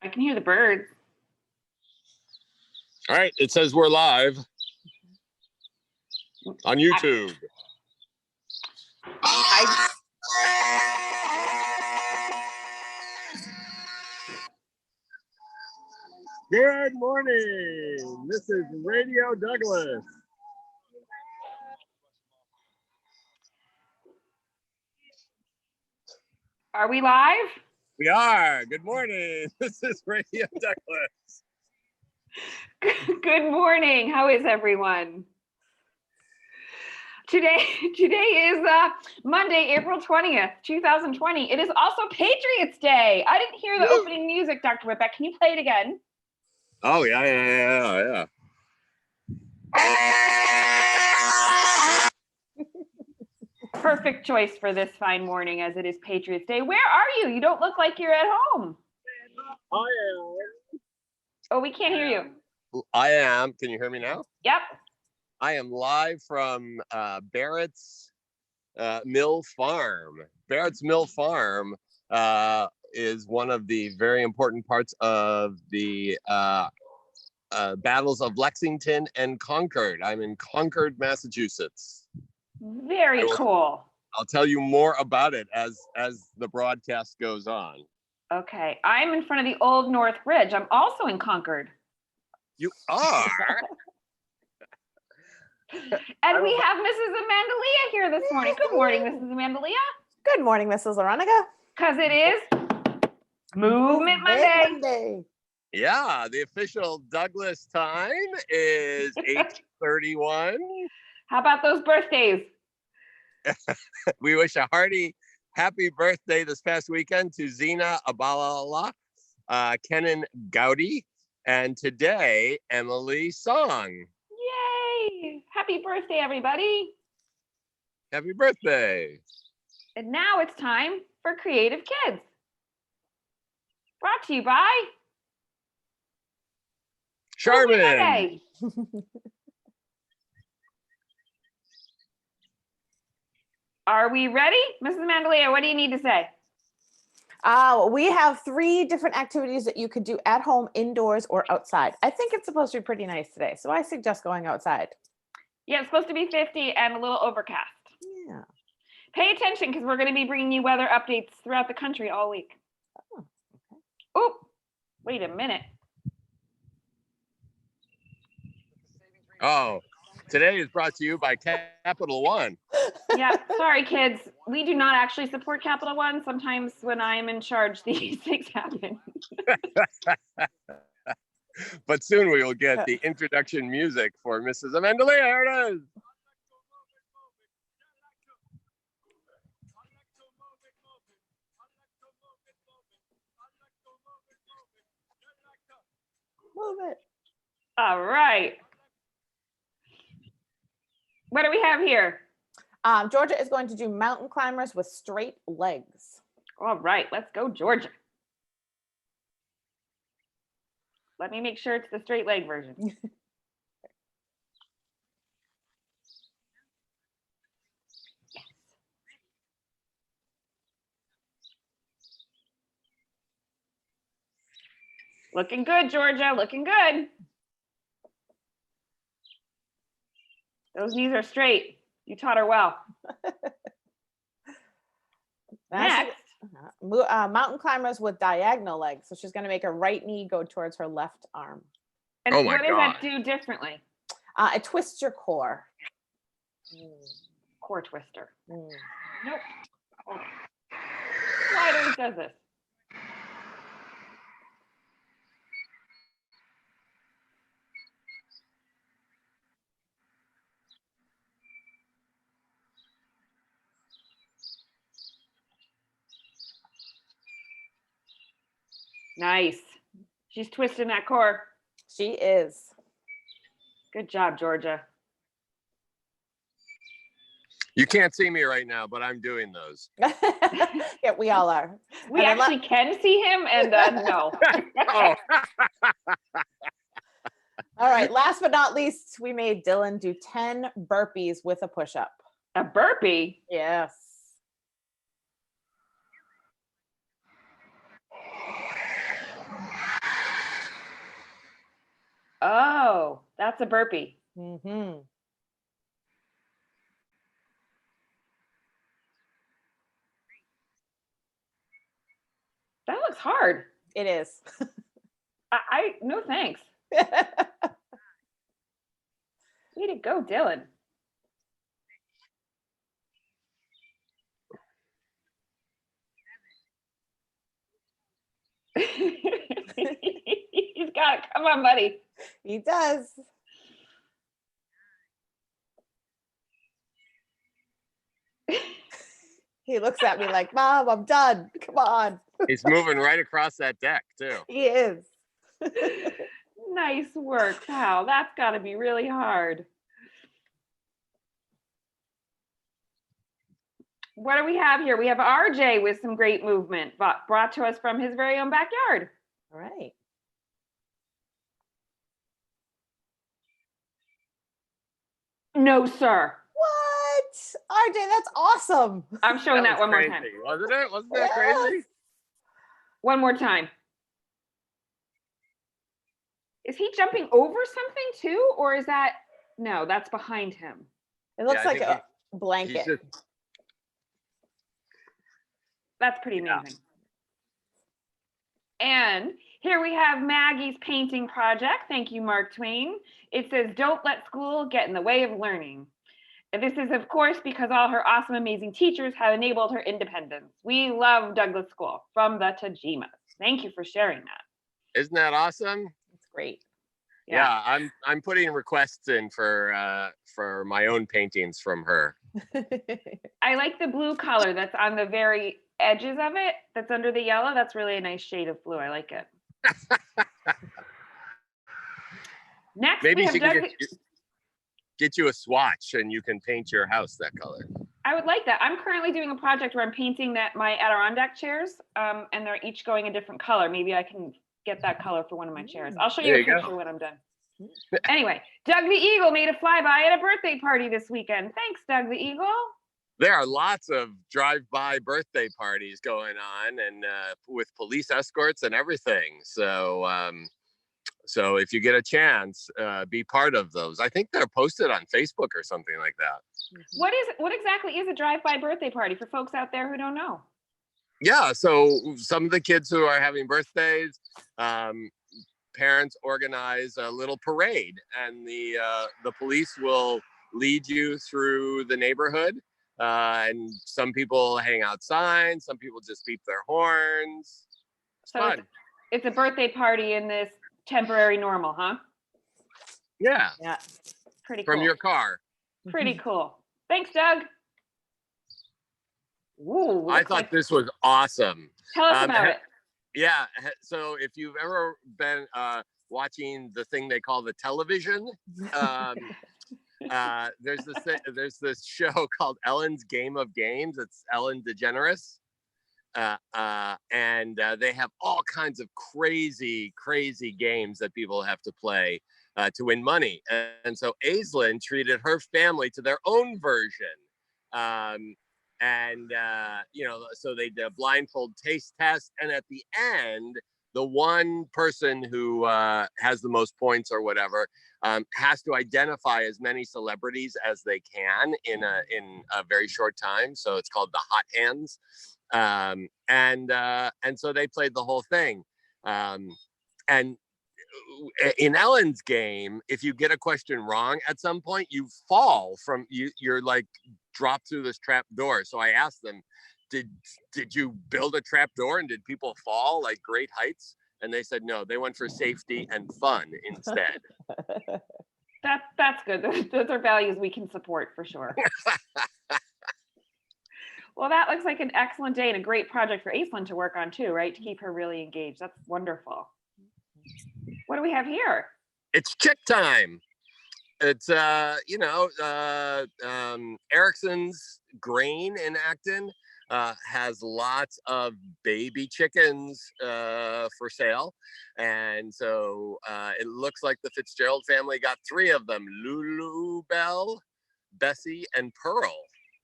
I can hear the birds. All right, it says we're live on YouTube. Good morning. This is Radio Douglas. Are we live? We are. Good morning. This is Radio Douglas. Good morning. How is everyone? Today is Monday, April 20th, 2020. It is also Patriots Day. I didn't hear the opening music, Dr. Whitbeck. Can you play it again? Oh, yeah. Perfect choice for this fine morning as it is Patriots Day. Where are you? You don't look like you're at home. I am. Oh, we can't hear you. I am. Can you hear me now? Yep. I am live from Barrett's Mill Farm. Barrett's Mill Farm is one of the very important parts of the battles of Lexington and Concord. I'm in Concord, Massachusetts. Very cool. I'll tell you more about it as the broadcast goes on. Okay. I'm in front of the Old North Bridge. I'm also in Concord. You are? And we have Mrs. Amandalia here this morning. Good morning, Mrs. Amandalia. Good morning, Mrs. Veronica. Because it is Movement Monday. Yeah, the official Douglas time is 8:31. How about those birthdays? We wish a hearty happy birthday this past weekend to Zena Abalala, Kenan Gowdy, and today, Emily Song. Yay! Happy birthday, everybody. Happy birthday. And now it's time for Creative Kids. Brought to you by Charmin. Are we ready? Mrs. Mandalia, what do you need to say? We have 3 different activities that you could do at home, indoors, or outside. I think it's supposed to be pretty nice today, so I suggest going outside. Yeah, it's supposed to be 50 and a little overcast. Yeah. Pay attention because we're going to be bringing you weather updates throughout the country all week. Oh, okay. Oh, wait a minute. Oh, today is brought to you by Capital One. Yeah, sorry, kids. We do not actually support Capital One. Sometimes when I'm in charge, these things happen. But soon we will get the introduction music for Mrs. Amandalia. Here it is. Move it. All right. What do we have here? Georgia is going to do mountain climbers with straight legs. All right, let's go, Georgia. Let me make sure it's the straight leg version. Yes. Looking good, Georgia, looking good. Those knees are straight. You taught her well. Next. Mountain climbers with diagonal legs. So she's going to make her right knee go towards her left arm. And what does that do differently? It twists your core. Core twister. Nope. Why always does this? Nice. She's twisting that core. She is. Good job, Georgia. You can't see me right now, but I'm doing those. Yeah, we all are. We actually can see him, and no. Oh. All right, last but not least, we made Dylan do 10 burpees with a push-up. A burpee? Yes. That's a burpee. Mm-hmm. That looks hard. It is. I no thanks. Way to go, Dylan. He's got it. Come on, buddy. He does. He looks at me like, Mom, I'm done. Come on. He's moving right across that deck too. He is. Nice work, pal. That's got to be really hard. What do we have here? We have RJ with some great movement, brought to us from his very own backyard. All right. No, sir. What? RJ, that's awesome. I'm showing that was one more crazy, time. wasn't it? Wasn't that crazy? One more time. Is he jumping over something too? Or is that, no, that's behind him. It looks Yeah, I like think a He's blanket. just, That's pretty amazing. And here we have Maggie's painting project. Thank you, Mark Twain. It says, don't let school get in the way of learning. And this is, of course, because all her awesome, amazing teachers have enabled her independence. We love Douglas School from the Tajimas. Thank you for sharing that. isn't that awesome? It's great. Yeah, I'm putting requests in for my own paintings from her. I like the blue color that's on the very edges of it, that's under the yellow. That's really a nice shade of blue. I like it. Next, Maybe we have she Doug. can get you a swatch and you can paint your house that color. I would like that. I'm currently doing a project where I'm painting my Adirondack chairs, and they're each going a different color. Maybe I can get that color for one of my chairs. I'll show you a picture when I'm done. Anyway, Doug the Eagle made a flyby at a birthday party this weekend. Thanks, Doug the Eagle. There are lots of drive-by birthday parties going on, and with police escorts and everything. So, so if you get a chance, be part of those. I think they're posted on Facebook or something like that. What exactly is a drive-by birthday party for folks out there who don't know? Yeah, so some of the kids who are having birthdays, parents organize a little parade, and the police will lead you through the neighborhood. And some people hang out signs, some people just beep their horns. It's fun. It's a birthday party in this temporary normal, huh? Yeah. Yeah. Pretty cool. From your car. Pretty cool. Thanks, Doug. Ooh, I thought this was awesome. Tell us about it. Yeah. So if you've ever been watching the thing they call the television, there's this show called Ellen's Game of Games. It's Ellen DeGeneres. And they have all kinds of crazy games that people have to play to win money. And so Aislinn treated her family to their own version. So they did a blindfold taste test. And at the end, the one person who has the most points or whatever has to identify as many celebrities as they can in a very short time. So it's called the hot hands. And so they played the whole thing. And in Ellen's game, if you get a question wrong at some point, you fall from you're like dropped through this trap door. So I asked them, did you build a trap door and did people fall like great heights? And they said no, they went for safety and fun instead. That's good. Those are values we can support for sure. Well, that looks like an excellent day and a great project for Aislinn to work on too, right? To keep her really engaged. That's wonderful. What do we have here? It's chick time. It's Erickson's Grain in Acton has lots of baby chickens for sale, and so it looks like the Fitzgerald family got 3 of them: Lulu, Belle, Bessie, and Pearl.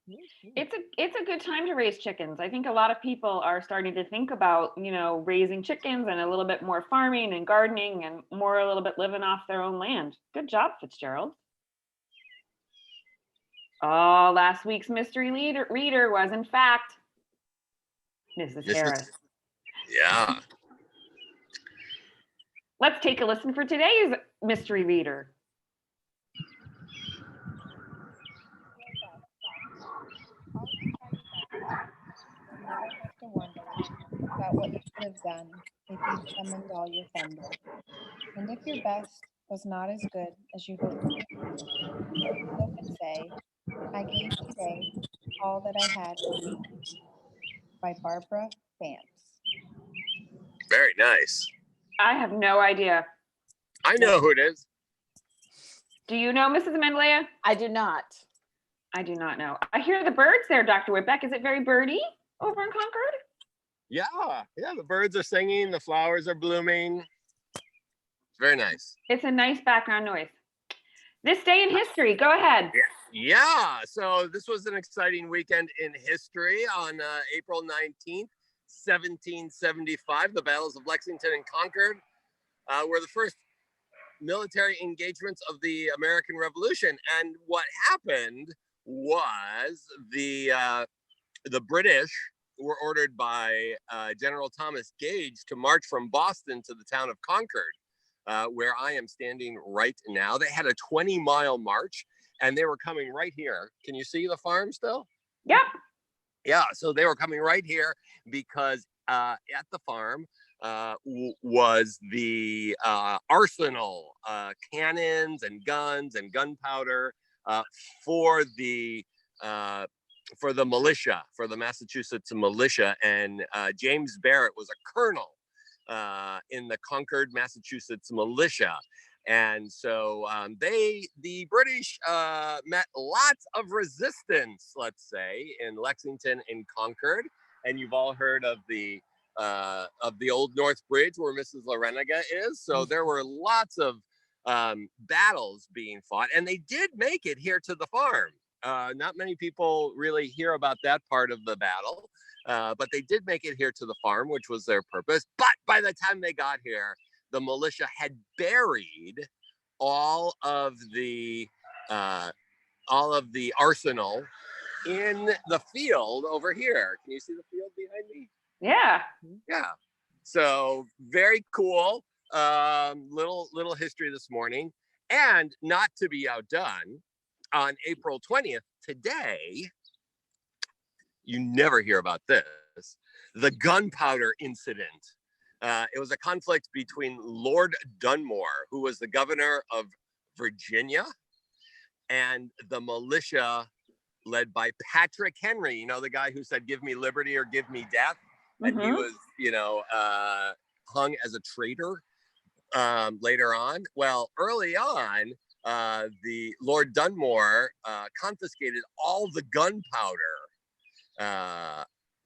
It's a good time to raise chickens. I think a lot of people are starting to think about, raising chickens and a little bit more farming and gardening and more a little bit living off their own land. Good job, Fitzgerald. Oh, last week's mystery reader was in fact Mrs. Harris. Yeah. Let's take a listen for today's mystery reader. Never have to wonder about what you could have done if you summoned all your thunder. And if your best was not as good as you hoped it would be, so could say, I gave today all that I had to be. By Barbara Vance. Very nice. I have no idea. I know who it is. Do you know, Mrs. Mendelea? I do not. I do not know. I hear the birds there, Dr. Whitbeck. Is it very birdy over in Concord? Yeah. The birds are singing. The flowers are blooming. It's very nice. It's a nice background noise. This day in history. Go ahead. Yeah. So this was an exciting weekend in history on April 19th, 1775. The battles of Lexington and Concord were the first military engagements of the American Revolution. And what happened was the British were ordered by General Thomas Gage to march from Boston to the town of Concord, where I am standing right now. They had a 20-mile march, and they were coming right here. Can you see the farm still? Yep. Yeah, so they were coming right here because at the farm was the arsenal, cannons and guns and gunpowder for the militia, for the Massachusetts militia. And James Barrett was a colonel in the Concord, Massachusetts militia. And so the British met lots of resistance, let's say, in Lexington and Concord. And you've all heard of the Old North Bridge where Mrs. Lareniga is. So there were lots of battles being fought, and they did make it here to the farm. Not many people really hear about that part of the battle, but they did make it here to the farm, which was their purpose. But by the time they got here, the militia had buried all of the arsenal in the field over here. Can you see the field behind me? Yeah. Yeah. So very cool. Little history this morning. And not to be outdone, on April 20th, today, you never hear about this, the gunpowder incident. It was a conflict between Lord Dunmore, who was the governor of Virginia, and the militia led by Patrick Henry, the guy who said, give me liberty or give me death. And he was, hung as a traitor later on. Well, early on, the Lord Dunmore confiscated all the gunpowder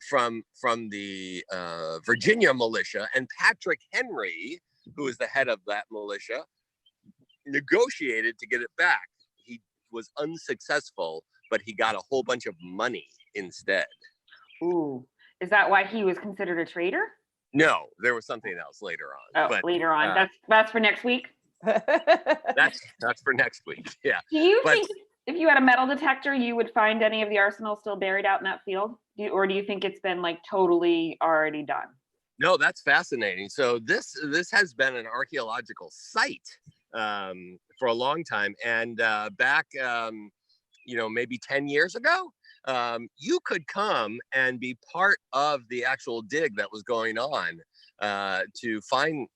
from the Virginia militia, and Patrick Henry, who was the head of that militia, negotiated to get it back. He was unsuccessful, but he got a whole bunch of money instead. Ooh, is that why he was considered a traitor? No, there was something else later on. Oh, but, later on. That's for next week. That's for next week. Yeah. Do you think if you had a metal detector, you would find any of the arsenal still buried out in that field? Or do you think it's been like totally already done? No, that's fascinating. So this has been an archaeological site for a long time. And back, maybe 10 years ago, you could come and be part of the actual dig that was going on to find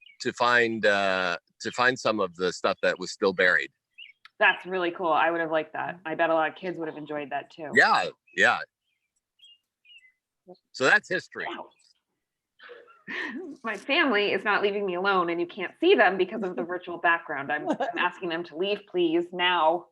some of the stuff that was still buried. That's really cool. I would have liked that. I bet a lot of kids would have enjoyed that too. Yeah. So that's history. Wow. My family is not leaving me alone, and you can't see them because of the virtual background. I'm asking them to leave, please, now.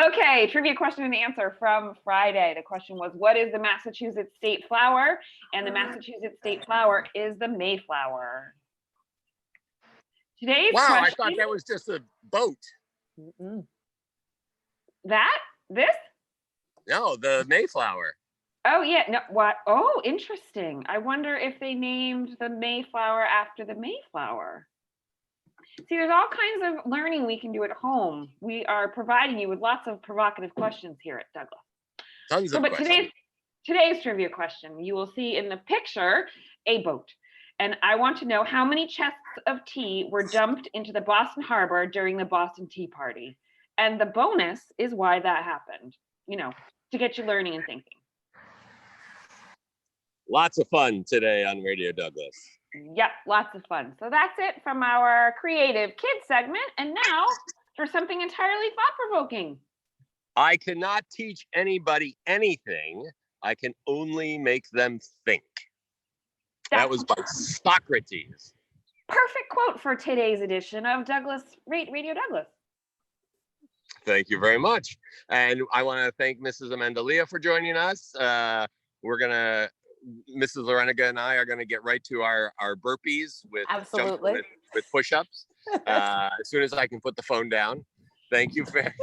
Okay, trivia question and answer from Friday. The question was, what is the Massachusetts state flower? And the Massachusetts state flower is the Mayflower. Today's question, I thought that was just a boat. That This? No, the Mayflower. Oh yeah, no, what? Oh, interesting. I wonder if they named the Mayflower after the Mayflower. See, there's all kinds of learning we can do at home. We are providing you with lots of provocative questions here at Douglas. Tons So, of but questions. today's trivia question, you will see in the picture a boat. And I want to know how many chests of tea were dumped into the Boston Harbor during the Boston Tea Party. And the bonus is why that happened, you know, to get you learning and thinking. Lots of fun today on Radio Douglas. Yep, lots of fun. So that's it from our creative kids segment. And now for something entirely thought-provoking. I cannot teach anybody anything. I can only make them think. That was by Socrates. Perfect quote for today's edition of Douglas Radio Douglas. Thank you very much. And I want to thank Mrs. Amendalia for joining us. Mrs. Lorenica and I are going to get right to our burpees with push-ups as soon as I can put the phone down. Thank you very,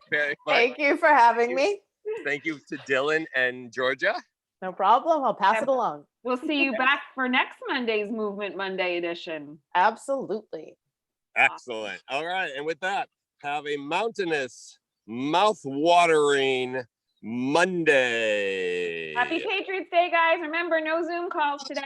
very much. Thank you for having me. Thank you to Dylan and Georgia. No problem. I'll pass it along. We'll see you back for next Monday's Movement Monday edition. Absolutely. Excellent. All right. And with that, have a mountainous, mouth-watering Monday. Happy Patriots Day, guys. Remember, no Zoom calls today.